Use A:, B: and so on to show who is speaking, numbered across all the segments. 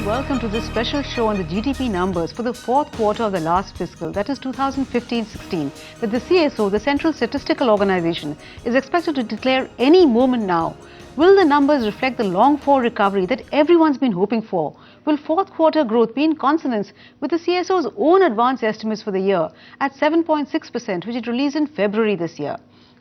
A: welcome to this special show on the GDP numbers for the fourth quarter of the last fiscal, that is 2015-16, that the CSO, the Central Statistical Organization, is expected to declare any moment now. Will the numbers reflect the long-for recovery that everyone's been hoping for? Will fourth quarter growth be in consonance with the CSO's own advance estimates for the year at 7.6%, which it released in February this year?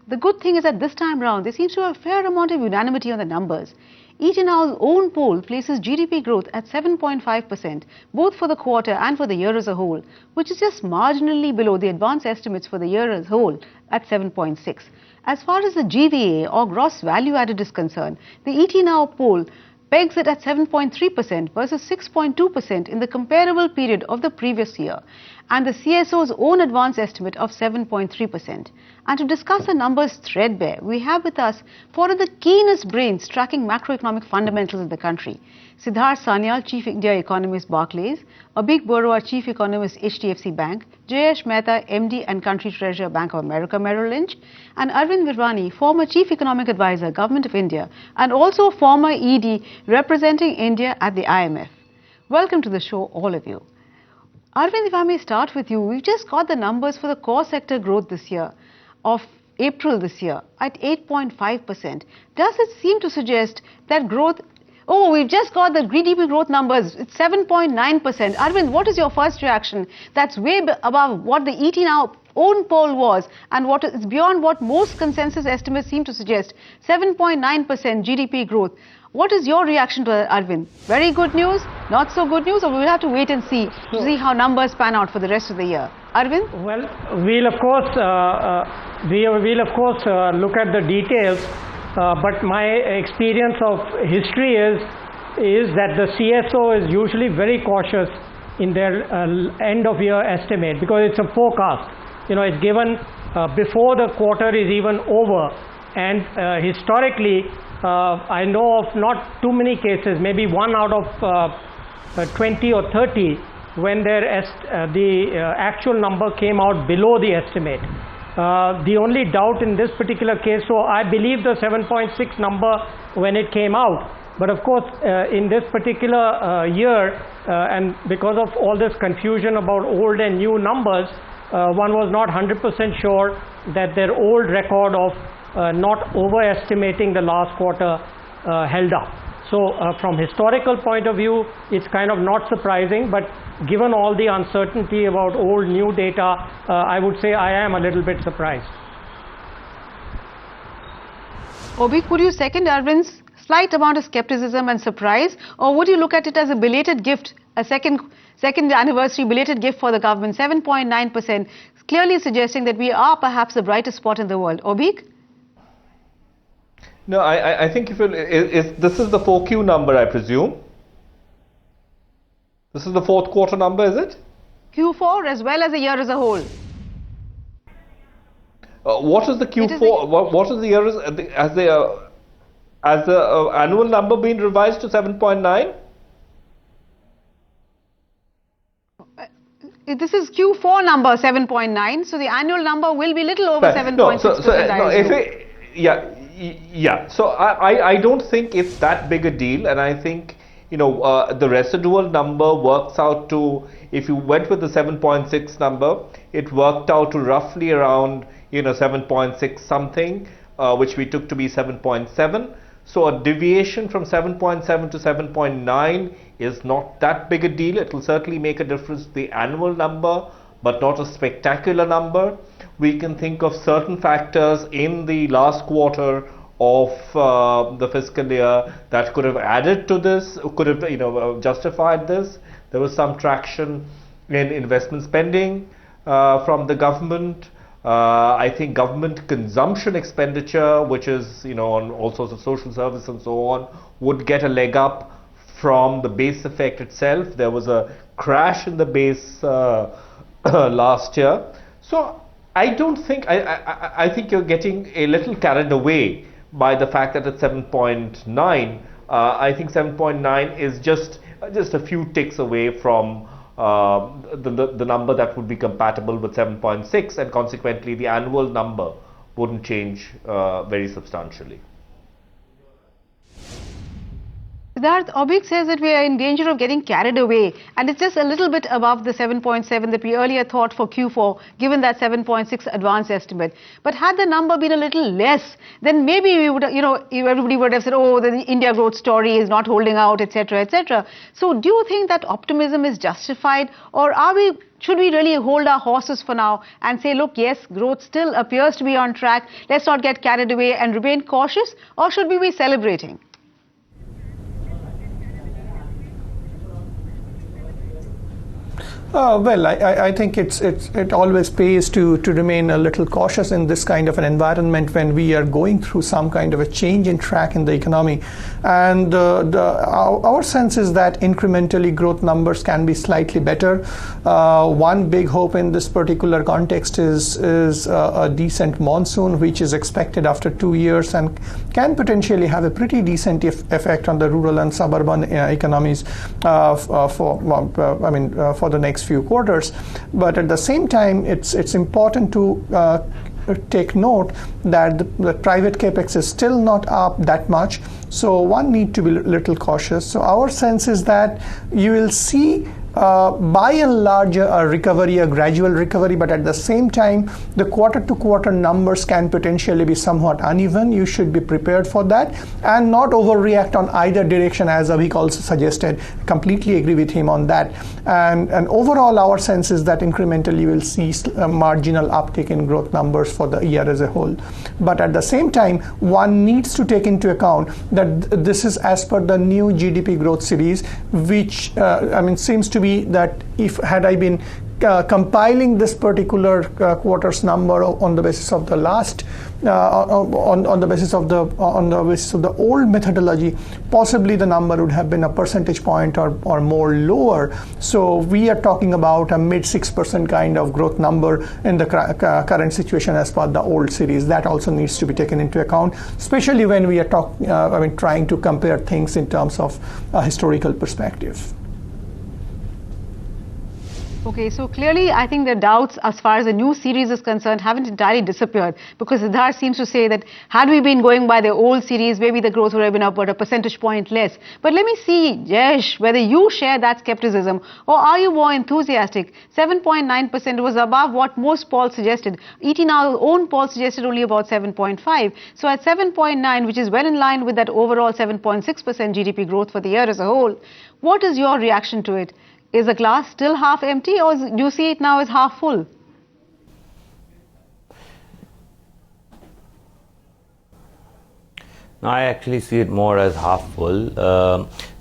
A: The good thing is that this time round, there seems to be a fair amount of unanimity on the numbers. Eaton's own poll places GDP growth at 7.5%, both for the quarter and for the year as a whole, which is just marginally below the advance estimates for the year as a whole at 7.6. As far as the GVA, or gross value added, is concerned, the Eaton poll pegs it at 7.3% versus 6.2% in the comparable period of the previous year, and the CSO's own advance estimate of 7.3%. And to discuss the numbers threadbare, we have with us four of the keenest brains tracking macroeconomic fundamentals in the country. Siddharth Sanyal, Chief India Economist, Barclays; Abhik Barua, Chief Economist, HDFC Bank; Jayesh Mehta, MD and Country Treasurer, Bank of America Merrill Lynch; and Arvind Virwani, former Chief Economic Advisor, Government of India, and also former ED representing India at the IMF. Welcome to the show, all of you. Arvind, if I may start with you, we've just got the numbers for the core sector growth this year, of April this year, at 8.5%. Does it seem to suggest that growth... Oh, we've just got the GDP growth numbers. It's 7.9%. Arvind, what is your first reaction? That's way above what the ET Now own poll was, and what is beyond what most consensus estimates seem to suggest. 7.9% GDP growth. What is your reaction to that, Arvind? Very good news, not so good news, or we'll have to wait and see to see how numbers pan out for the rest of the year? Arvind?
B: Well, we'll of course look at the details. But my experience of history is that the CSO is usually very cautious in their end of year estimate, because it's a forecast. You know, it's given before the quarter is even over, and historically I know of not too many cases, maybe one out of 20 or 30, when the actual number came out below the estimate. The only doubt in this particular case, so I believe the 7.6 number when it came out, but of course in this particular year, and because of all this confusion about old and new numbers, one was not 100% sure that their old record of not overestimating the last quarter held up. So from historical point of view, it's kind of not surprising, but given all the uncertainty about old, new data, I would say I am a little bit surprised.
A: Abhik, would you second Arvind's slight amount of skepticism and surprise, or would you look at it as a belated gift, a second anniversary belated gift for the government? 7.9%, clearly suggesting that we are perhaps the brightest spot in the world. Abhik?
C: No, I think this is the 4Q number, I presume. This is the fourth quarter number, is it?
A: Q4 as well as the year as a whole.
C: What is the Q4? What is the year as the annual number being revised to 7.9?
A: This is Q4 number 7.9, so the annual number will be little over 7.6%.
C: Yeah. So I don't think it's that big a deal, and I think, you know, the residual number works out to, if you went with the 7.6 number, it worked out to roughly around, you know, 7.6 something, which we took to be 7.7. So a deviation from 7.7 to 7.9 is not that big a deal. It will certainly make a difference to the annual number, but not a spectacular number. We can think of certain factors in the last quarter of the fiscal year that could have added to this, could have, you know, justified this. There was some traction in investment spending from the government. I think government consumption expenditure, which is, you know, on all sorts of social service and so on, would get a leg up from the base effect itself. There was a crash in the base last year. So I don't think, I think you're getting a little carried away by the fact that it's 7.9. I think 7.9 is just a few ticks away from the number that would be compatible with 7.6, and consequently the annual number wouldn't change very substantially.
A: Siddharth, Obik says that we are in danger of getting carried away, and it's just a little bit above the 7.7 that we earlier thought for Q4, given that 7.6 advance estimate. But had the number been a little less, then maybe we would, everybody would have said, oh, the India growth story is not holding out, etc., etc. So do you think that optimism is justified, or should we really hold our horses for now and say, look, yes, growth still appears to be on track, let's not get carried away and remain cautious, or should we be celebrating?
D: Well, I think it always pays to remain a little cautious in this kind of an environment when we are going through some kind of a change in track in the economy. And our sense is that incrementally growth numbers can be slightly better. One big hope in this particular context is a decent monsoon, which is expected after 2 years and can potentially have a pretty decent effect on the rural and suburban economies for the next few quarters. But at the same time, it's important to take note that the private capex is still not up that much, so one need to be a little cautious. So our sense is that you will see by and large a recovery, a gradual recovery, but at the same time the quarter-to-quarter numbers can potentially be somewhat uneven. You should be prepared for that and not overreact on either direction, as Avik also suggested. Completely agree with him on that. And overall our sense is that incrementally you will see a marginal uptick in growth numbers for the year as a whole. But at the same time, one needs to take into account that this is as per the new GDP growth series, which seems to be that if had I been compiling this particular quarter's number on the basis of the last on the basis of the old methodology, possibly the number would have been a percentage point or more lower. So we are talking about a mid 6% kind of growth number in the current situation as per the old series. That also needs to be taken into account, especially when we are trying to compare things in terms of a historical perspective.
A: Okay, so clearly I think the doubts as far as the new series is concerned haven't entirely disappeared, because Siddharth seems to say that had we been going by the old series, maybe the growth would have been about a percentage point less. But let me see, Jayesh, whether you share that skepticism, or are you more enthusiastic? 7.9% was above what most polls suggested. ET Now's own poll suggested only about 7.5. So at 7.9, which is well in line with that overall 7.6% GDP growth for the year as a whole, what is your reaction to it? Is the glass still half empty, or do you see it now as half full?
E: No, I actually see it more as half full.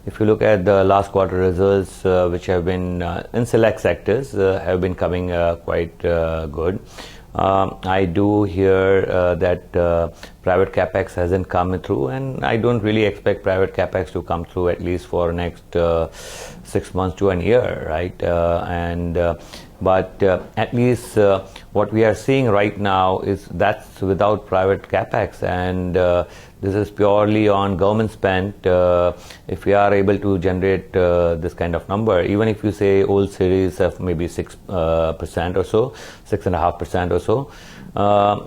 E: If you look at the last quarter results, which have been in select sectors, have been coming quite good. I do hear that private capex hasn't come through, and I don't really expect private capex to come through at least for next 6 months to a year, right? But at least what we are seeing right now is that's without private capex, and this is purely on government spent. If we are able to generate this kind of number, even if you say old series of maybe 6% or so, 6.5% or so,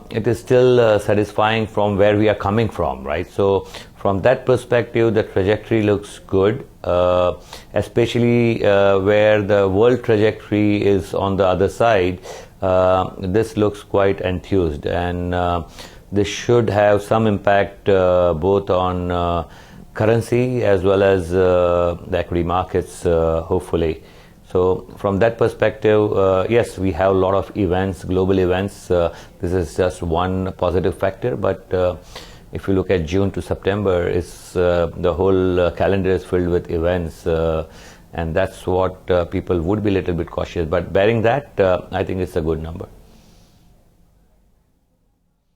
E: it is still satisfying from where we are coming from, right? So from that perspective, the trajectory looks good, especially where the world trajectory is on the other side. This looks quite enthused, and this should have some impact both on currency as well as the equity markets, hopefully. So from that perspective, yes, we have a lot of events, global events. This is just one positive factor, but if you look at June to September, it's the whole calendar is filled with events, and that's what people would be a little bit cautious. But bearing that, I think it's a good number.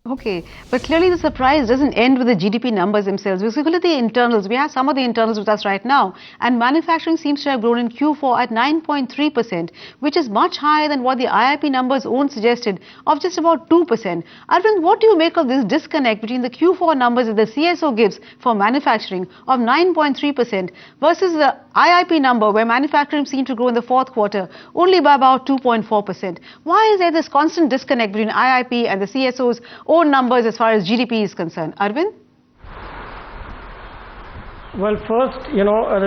A: Okay, but clearly the surprise doesn't end with the GDP numbers themselves. Because if you look at the internals, we have some of the internals with us right now, and manufacturing seems to have grown in Q4 at 9.3%, which is much higher than what the IIP numbers own suggested of just about 2%. Arvind, what do you make of this disconnect between the Q4 numbers that the CSO gives for manufacturing of 9.3% versus the IIP number where manufacturing seemed to grow in the fourth quarter only by about 2.4%? Why is there this constant disconnect between IIP and the CSO's own numbers as far as GDP is concerned? Arvind?
B: Well, first,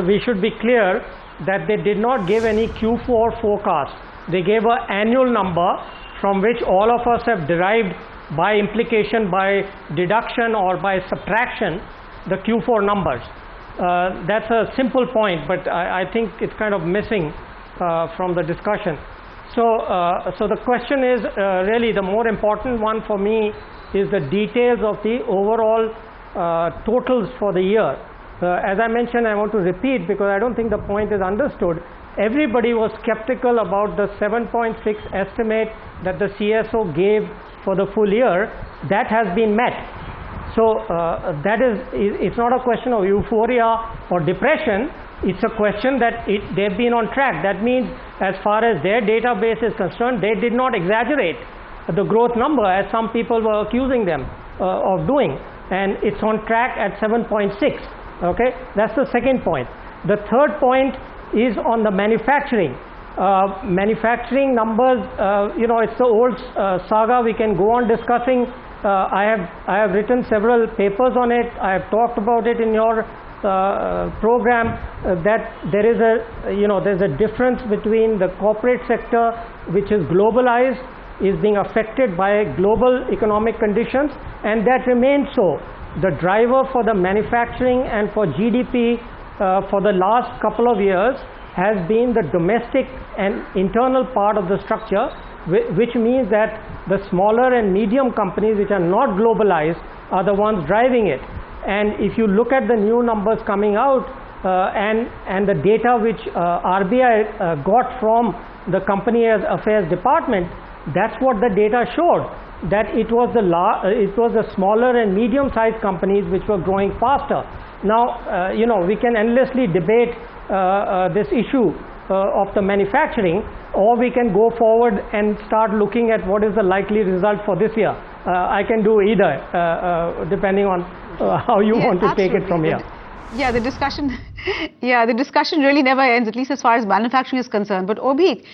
B: we should be clear that they did not give any Q4 forecast. They gave an annual number from which all of us have derived by implication, by deduction or by subtraction, the Q4 numbers. That's a simple point, but I think it's kind of missing from the discussion. So the question is really the more important one for me is the details of the overall totals for the year. As I mentioned, I want to repeat because I don't think the point is understood. Everybody was skeptical about the 7.6 estimate that the CSO gave for the full year. That has been met. So it's not a question of euphoria or depression. It's a question that they've been on track. That means as far as their database is concerned, they did not exaggerate the growth number as some people were accusing them of doing. And it's on track at 7.6. Okay, that's the second point. The third point is on the manufacturing. Manufacturing numbers, it's the old saga. We can go on discussing. I have written several papers on it. I have talked about it in your program. That there is there's a difference between the corporate sector, which is globalized, is being affected by global economic conditions, and that remains so. The driver for the manufacturing and for GDP for the last couple of years has been the domestic and internal part of the structure, which means that the smaller and medium companies which are not globalized are the ones driving it. And if you look at the new numbers coming out and the data which RBI got from the Company Affairs Department, that's what the data showed, that it was the smaller and medium-sized companies which were growing faster. Now, we can endlessly debate this issue of the manufacturing, or we can go forward and start looking at what is the likely result for this year. I can do either, depending on how you want to take it from here.
A: Yeah, the discussion really never ends, at least as far as manufacturing is concerned. But Obik,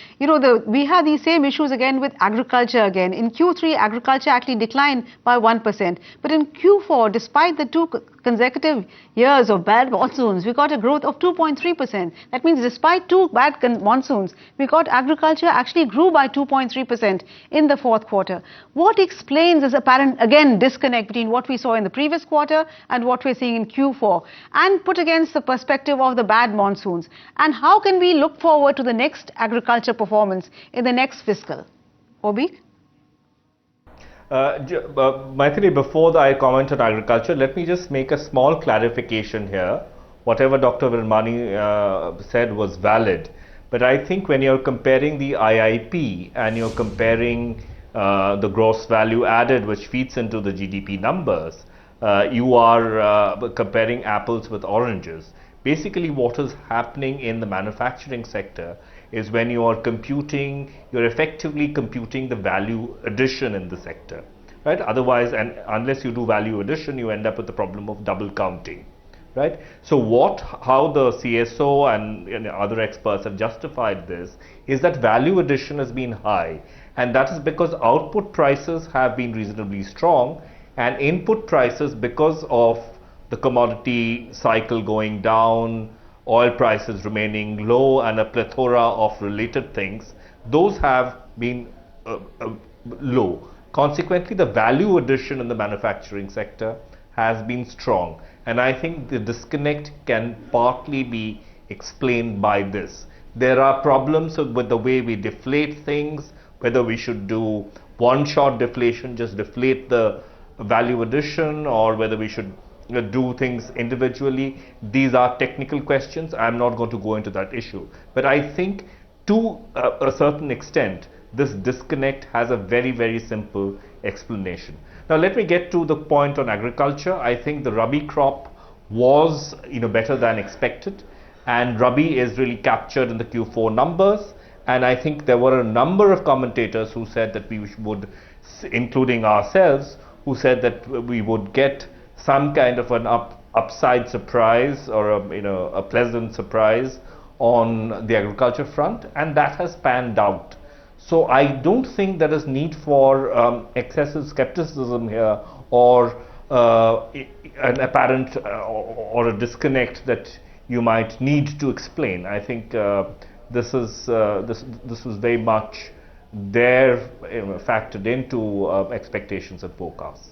A: we have these same issues again with agriculture again. In Q3, agriculture actually declined by 1%. But in Q4, despite the two consecutive years of bad monsoons, we got a growth of 2.3%. That means despite two bad monsoons, we got agriculture actually grew by 2.3% in the fourth quarter. What explains this apparent, again, disconnect between what we saw in the previous quarter and what we're seeing in Q4? And put against the perspective of the bad monsoons, and how can we look forward to the next agriculture performance in the next fiscal? Obik?
C: Maithili, before I comment on agriculture, let me just make a small clarification here. Whatever Dr. Virmani said was valid, but I think when you're comparing the IIP and you're comparing the gross value added, which feeds into the GDP numbers, you are comparing apples with oranges. Basically, what is happening in the manufacturing sector is when you are computing, you're effectively computing the value addition in the sector, right? Otherwise, and unless you do value addition, you end up with the problem of double counting, right? So how the CSO and other experts have justified this is that value addition has been high, and that is because output prices have been reasonably strong, and input prices, because of the commodity cycle going down, oil prices remaining low, and a plethora of related things, those have been low. Consequently, the value addition in the manufacturing sector has been strong. And I think the disconnect can partly be explained by this. There are problems with the way we deflate things, whether we should do one-shot deflation, just deflate the value addition, or whether we should do things individually. These are technical questions. I'm not going to go into that issue. But I think to a certain extent, this disconnect has a very, very simple explanation. Now let me get to the point on agriculture. I think the Rabi crop was better than expected, and Rabi is really captured in the Q4 numbers. And I think there were a number of commentators who said that we would, including ourselves, who said that we would get some kind of an upside surprise or a pleasant surprise on the agriculture front, and that has panned out. So I don't think there is need for excessive skepticism here or an apparent or a disconnect that you might need to explain. I think this was very much there, factored into expectations and forecasts.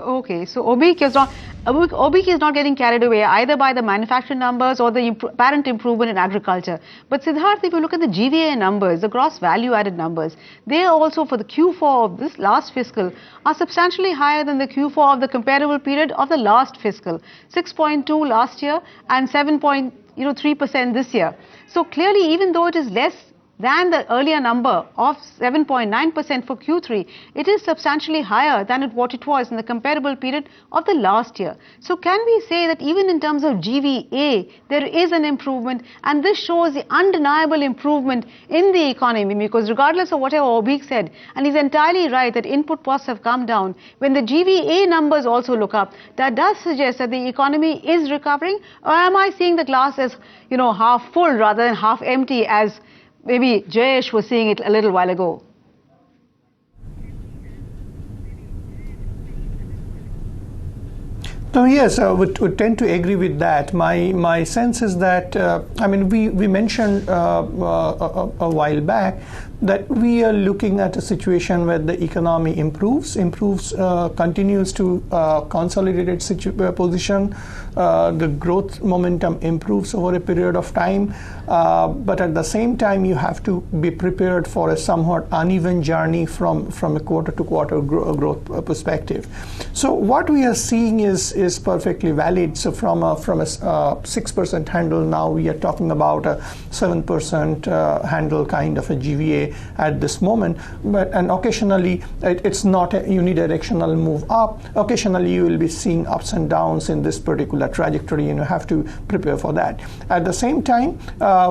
A: Okay, so OBEC is not getting carried away either by the manufacturing numbers or the apparent improvement in agriculture. But Siddharth, if you look at the GVA numbers, the gross value added numbers, they are also for the Q4 of this last fiscal are substantially higher than the Q4 of the comparable period of the last fiscal, 6.2 last year and 7.3% this year. So clearly, even though it is less than the earlier number of 7.9% for Q3, it is substantially higher than what it was in the comparable period of the last year. So can we say that even in terms of GVA, there is an improvement, and this shows the undeniable improvement in the economy, because regardless of whatever Obik said, and he's entirely right that input costs have come down, when the GVA numbers also look up, that does suggest that the economy is recovering. Or am I seeing the glass as, half full rather than half empty, as maybe Jayesh was seeing it a little while ago?
D: No, yes, I would tend to agree with that. My sense is that, we mentioned a while back that we are looking at a situation where the economy improves, continues to consolidate its position. The growth momentum improves over a period of time, but at the same time, you have to be prepared for a somewhat uneven journey from a quarter-to-quarter growth perspective. So what we are seeing is perfectly valid. So from a 6% handle, now we are talking about a 7% handle kind of a GVA at this moment. And occasionally, it's not a unidirectional move up. Occasionally, you will be seeing ups and downs in this particular trajectory, and you have to prepare for that. At the same time,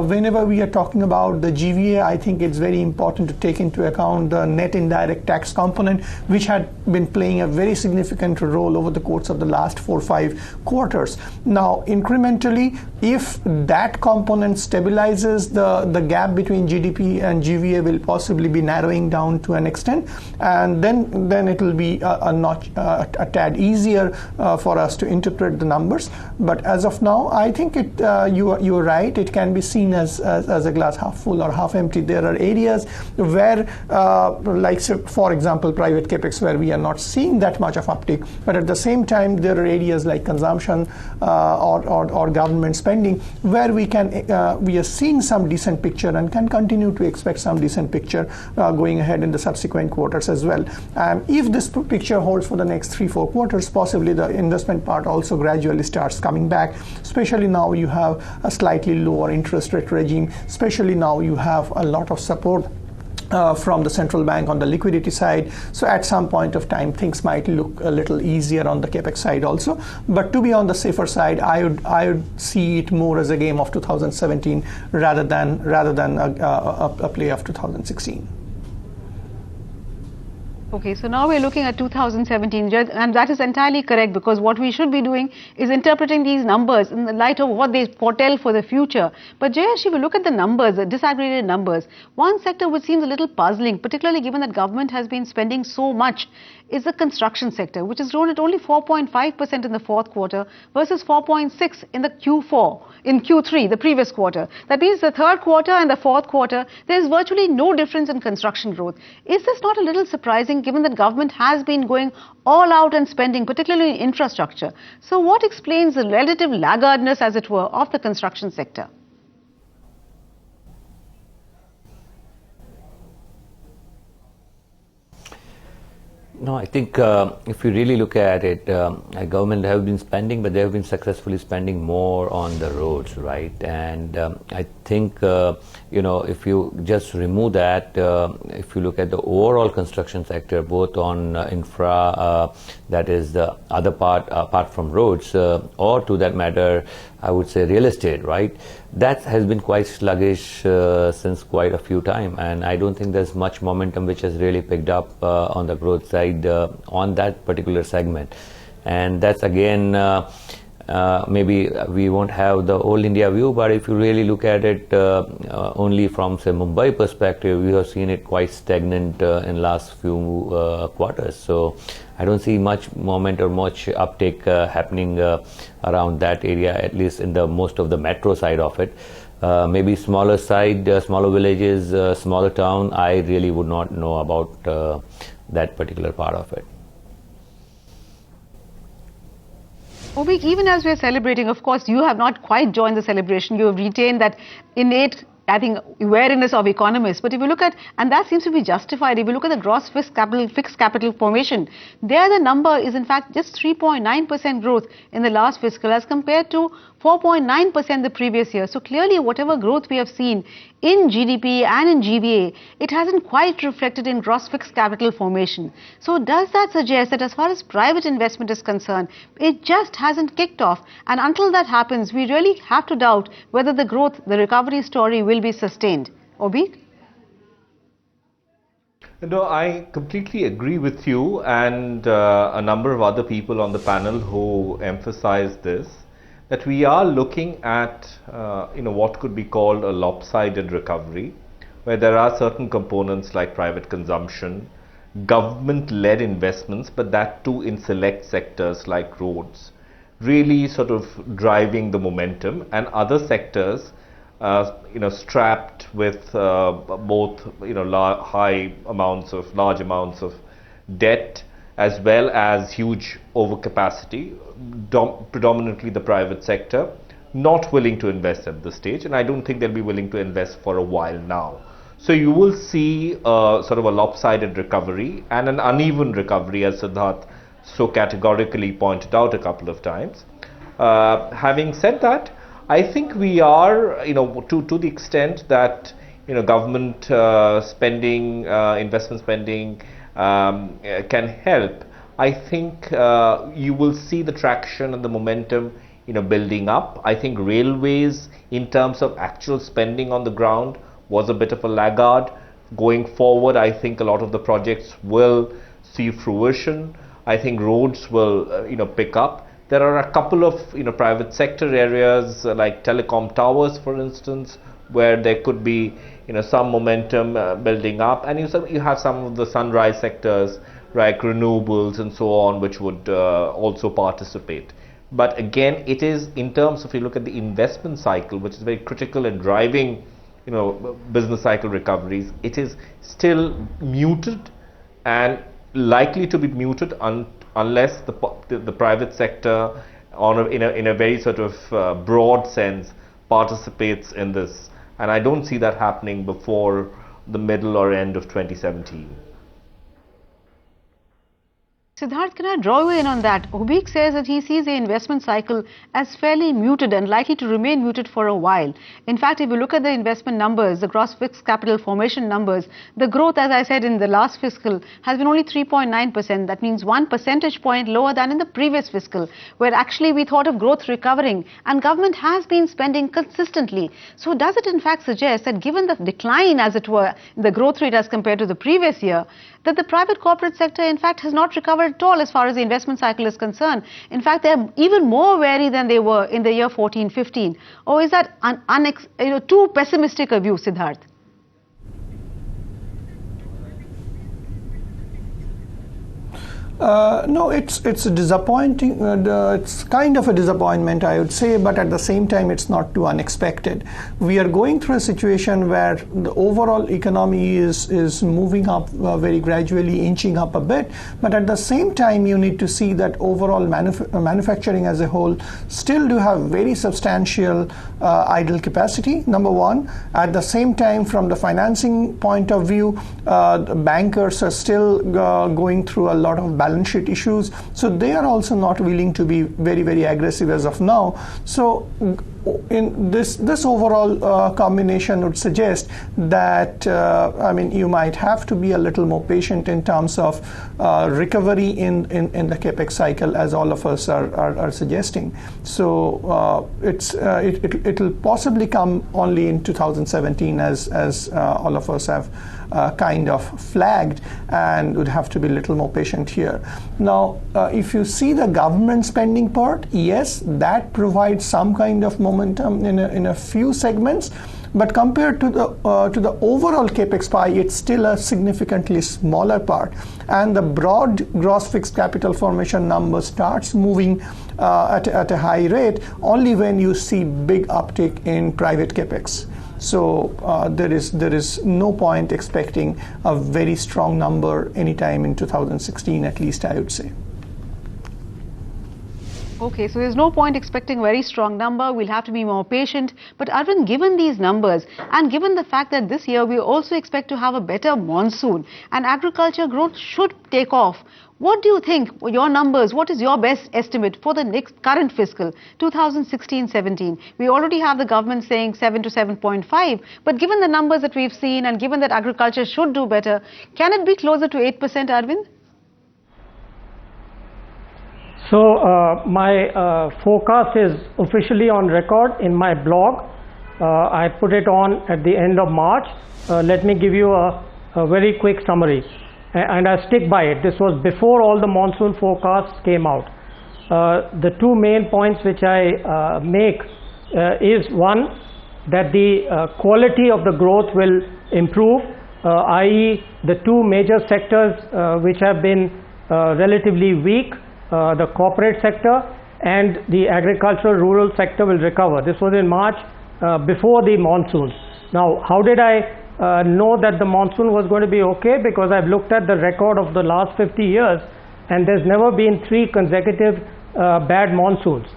D: whenever we are talking about the GVA, I think it's very important to take into account the net indirect tax component, which had been playing a very significant role over the course of the last 4 or 5 quarters. Now, incrementally, if that component stabilizes, the gap between GDP and GVA will possibly be narrowing down to an extent, and then it will be a tad easier for us to interpret the numbers. But as of now, I think you are right. It can be seen as a glass half full or half empty. There are areas where, like say, for example, private capex, where we are not seeing that much of uptick, but at the same time, there are areas like consumption or government spending where we are seeing some decent picture and can continue to expect some decent picture going ahead in the subsequent quarters as well. If this picture holds for the next 3-4 quarters, possibly the investment part also gradually starts coming back, especially now you have a slightly lower interest rate regime, especially now you have a lot of support from the central bank on the liquidity side. So at some point of time, things might look a little easier on the capex side also. But to be on the safer side, I would see it more as a game of 2017 rather than a play of 2016.
A: Okay, so now we're looking at 2017, and that is entirely correct, because what we should be doing is interpreting these numbers in the light of what they foretell for the future. But Jayesh, if you look at the numbers, the disaggregated numbers, one sector which seems a little puzzling, particularly given that government has been spending so much, is the construction sector, which has grown at only 4.5% in the fourth quarter versus 4.6% in the Q3, the previous quarter. That means the third quarter and the fourth quarter, there is virtually no difference in construction growth. Is this not a little surprising, given that government has been going all out and spending, particularly in infrastructure? So what explains the relative laggardness, as it were, of the construction sector?
E: No, I think if you really look at it, government have been spending, but they have been successfully spending more on the roads, right? And I think, if you just remove that, if you look at the overall construction sector, both on infra, that is the other part, apart from roads, or to that matter, I would say real estate, right? That has been quite sluggish since quite a few time, and I don't think there's much momentum which has really picked up on the growth side on that particular segment. And that's again maybe we won't have the old India view, but if you really look at it only from, say, Mumbai perspective, we have seen it quite stagnant in last few quarters. So I don't see much movement or much uptake happening around that area, at least in the most of the metro side of it. Maybe smaller side, smaller villages, smaller town, I really would not know about that particular part of it.
A: Obik, even as we are celebrating, of course, you have not quite joined the celebration. You have retained that innate, I think, wariness of economists. But if you look at, and that seems to be justified, if you look at the gross fixed capital formation, there the number is in fact just 3.9% growth in the last fiscal as compared to 4.9% the previous year. So clearly, whatever growth we have seen in GDP and in GVA, it hasn't quite reflected in gross fixed capital formation. So does that suggest that as far as private investment is concerned, it just hasn't kicked off? And until that happens, we really have to doubt whether the growth, the recovery story will be sustained. Obik?
C: No, I completely agree with you and a number of other people on the panel who emphasize this, that we are looking at what could be called a lopsided recovery, where there are certain components like private consumption, government-led investments, but that too in select sectors like roads, really sort of driving the momentum, and other sectors strapped with both large amounts of debt as well as huge overcapacity, predominantly the private sector, not willing to invest at this stage, and I don't think they'll be willing to invest for a while now. So you will see sort of a lopsided recovery and an uneven recovery, as Siddharth so categorically pointed out a couple of times. Having said that, I think we are, to the extent that government spending, investment spending can help. I think you will see the traction and the momentum building up. I think railways, in terms of actual spending on the ground, was a bit of a laggard. Going forward, I think a lot of the projects will see fruition. I think roads will pick up. There are a couple of private sector areas like telecom towers, for instance, where there could be some momentum building up, and you have some of the sunrise sectors like renewables and so on, which would also participate. But again, it is in terms of, you look at the investment cycle, which is very critical in driving business cycle recoveries, it is still muted and likely to be muted unless the private sector in a very sort of broad sense participates in this, and I don't see that happening before the middle or end of 2017.
A: Siddharth, can I draw you in on that? Obik says that he sees the investment cycle as fairly muted and likely to remain muted for a while. In fact, if you look at the investment numbers, the gross fixed capital formation numbers, the growth, as I said, in the last fiscal has been only 3.9%. That means 1 percentage point lower than in the previous fiscal, where actually we thought of growth recovering and government has been spending consistently. So does it in fact suggest that given the decline, as it were, in the growth rate as compared to the previous year, that the private corporate sector in fact has not recovered at all as far as the investment cycle is concerned? In fact, they're even more wary than they were in the year 14-15. Or is that too pessimistic a view, Siddharth?
D: No, it's a disappointing. It's kind of a disappointment, I would say, but at the same time, it's not too unexpected. We are going through a situation where the overall economy is moving up very gradually, inching up a bit, but at the same time, you need to see that overall manufacturing as a whole still do have very substantial idle capacity, number one. At the same time, from the financing point of view, the bankers are still going through a lot of balance sheet issues, so they are also not willing to be very, very aggressive as of now. So in this overall combination would suggest that you might have to be a little more patient in terms of recovery in the capex cycle, as all of us are suggesting. So it'll possibly come only in 2017, as all of us have kind of flagged, and would have to be a little more patient here. Now, if you see the government spending part, yes, that provides some kind of momentum in a few segments, but compared to the overall capex pie, it's still a significantly smaller part, and the broad gross fixed capital formation number starts moving at a high rate only when you see big uptick in private capex. So there is no point expecting a very strong number anytime in 2016, at least I would say.
A: Okay, so there's no point expecting a very strong number. We'll have to be more patient. But Arvind, given these numbers and given the fact that this year we also expect to have a better monsoon and agriculture growth should take off, what do you think, your numbers, what is your best estimate for the next current fiscal, 2016-17? We already have the government saying 7 to 7.5, but given the numbers that we've seen and given that agriculture should do better, can it be closer to 8%, Arvind?
B: So my forecast is officially on record in my blog. I put it on at the end of March. Let me give you a very quick summary. And I stick by it. This was before all the monsoon forecasts came out. The two main points which I make is one, that the quality of the growth will improve, i.e. the two major sectors which have been relatively weak, the corporate sector and the agricultural rural sector will recover. This was in March before the monsoons. Now, how did I know that the monsoon was going to be okay? Because I've looked at the record of the last 50 years and there's never been 3 consecutive bad monsoons.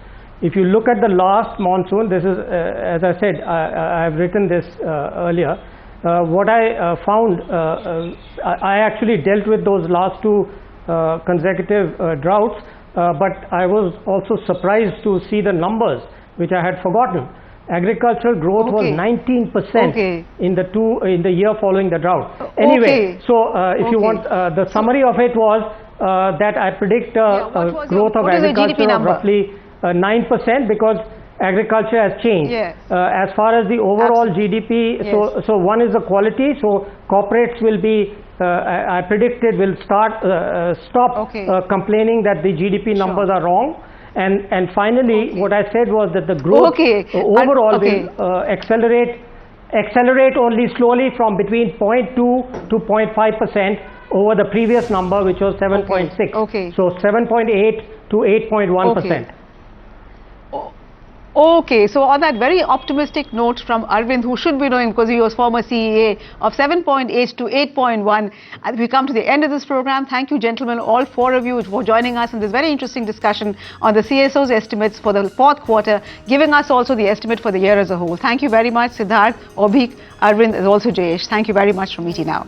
B: If you look at the last monsoon, this is as I said, I've written this earlier. What I found, I actually dealt with those last 2 consecutive droughts, but I was also surprised to see the numbers which I had forgotten. Agricultural growth was 19% in the year following the drought. Anyway, so if you want, the summary of it was that I predict a growth of agriculture of roughly 9%, because agriculture has changed.
A: Yes.
B: As far as the overall GDP, so one is the quality. So corporates will be, I predicted, will stop complaining that the GDP numbers are wrong. And finally, what I said was that the growth overall will accelerate only slowly from between 0.2 to 0.5% over the previous number, which was 7.6. So 7.8 to 8.1%.
A: Okay, so on that very optimistic note from Arvind, who should be knowing because he was former CEA, of 7.8 to 8.1, we come to the end of this program. Thank you, gentlemen, all 4 of you, for joining us in this very interesting discussion on the CSO's estimates for the 4th quarter, giving us also the estimate for the year as a whole. Thank you very much, Siddharth, Obik, Arvind, and also Jayesh. Thank you very much from ET Now.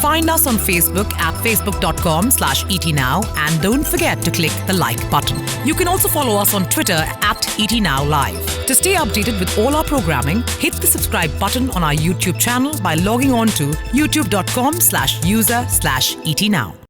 F: Find us on Facebook at facebook.com/ETNow and don't forget to click the like button. You can also follow us on Twitter at ETNowLive. To stay updated with all our programming, hit the subscribe button on our YouTube channel by logging on to youtube.com/user/ETNow.